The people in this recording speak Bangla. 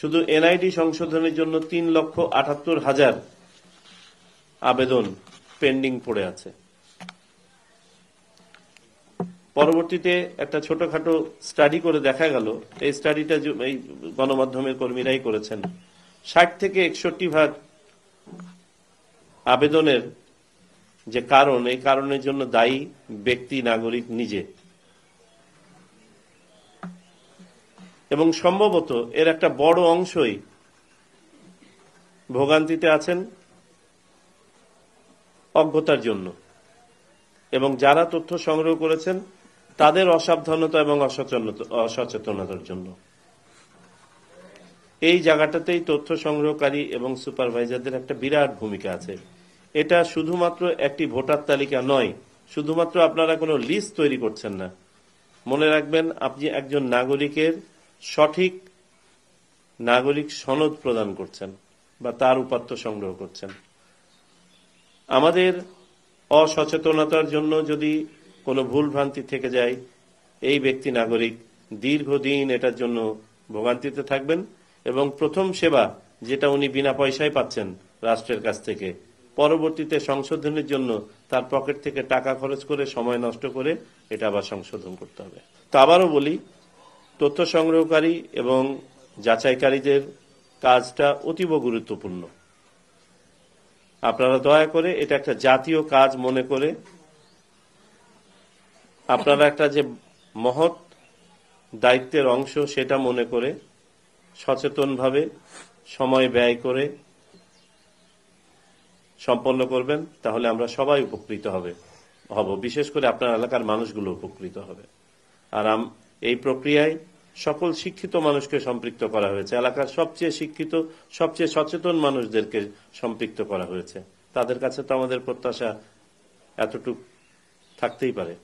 শুধু এনআইডি সংশোধনের জন্য 3,78,000 আবেদন পেন্ডিং পড়ে আছে। পরবর্তীতে একটা ছোটখাটো স্টাডি করে দেখা গেল, এই স্টাডিটা এই গণমাধ্যমের কর্মীরাই করেছেন, 60 থেকে 61% আবেদনের যে কারণ, এই কারণের জন্য দায়ী ব্যক্তি নাগরিক নিজে, এবং সম্ভবত এর একটা বড় অংশই ভোগান্তিতে আছেন অজ্ঞতার জন্য, এবং যারা তথ্য সংগ্রহ করেছেন তাদের অসাবধানতা এবং অসচেতনতার জন্য। এই জায়গাটাতেই তথ্য সংগ্রহকারী এবং সুপারভাইজারদের একটা বিরাট ভূমিকা আছে। এটা শুধুমাত্র একটি ভোটার তালিকা নয়, শুধুমাত্র আপনারা কোনো লিস্ট তৈরি করছেন না। মনে রাখবেন, আপনি একজন নাগরিকের সঠিক নাগরিক সনদ প্রদান করছেন বা তার উপাত্ত সংগ্রহ করছেন। আমাদের অসচেতনতার জন্য যদি কোনো ভুল ভ্রান্তি থেকে যায়, এই ব্যক্তি নাগরিক দীর্ঘদিন এটার জন্য ভোগান্তিতে থাকবেন, এবং প্রথম সেবা যেটা উনি বিনা পয়সায় পাচ্ছেন রাষ্ট্রের কাছ থেকে, পরবর্তীতে সংশোধনের জন্য তার পকেট থেকে টাকা খরচ করে, সময় নষ্ট করে এটা আবার সংশোধন করতে হবে। তো আবারও বলি, তথ্য সংগ্রহকারী এবং যাচাইকারীদের কাজটা অতীব গুরুত্বপূর্ণ। আপনারা দয়া করে এটা একটা জাতীয় কাজ মনে করে, আপনারা একটা যে মহৎ দায়িত্বের অংশ সেটা মনে করে সচেতনভাবে সময় ব্যয় করে সম্পন্ন করবেন, তাহলে আমরা সবাই উপকৃত হব, বিশেষ করে আপনার এলাকার মানুষগুলো উপকৃত হবে। আর এই প্রক্রিয়ায় সকল শিক্ষিত মানুষকে সম্পৃক্ত করা হয়েছে, এলাকার সবচেয়ে শিক্ষিত, সবচেয়ে সচেতন মানুষদেরকে সম্পৃক্ত করা হয়েছে। তাদের কাছে তো আমাদের প্রত্যাশা এতটুকু থাকতেই পারে।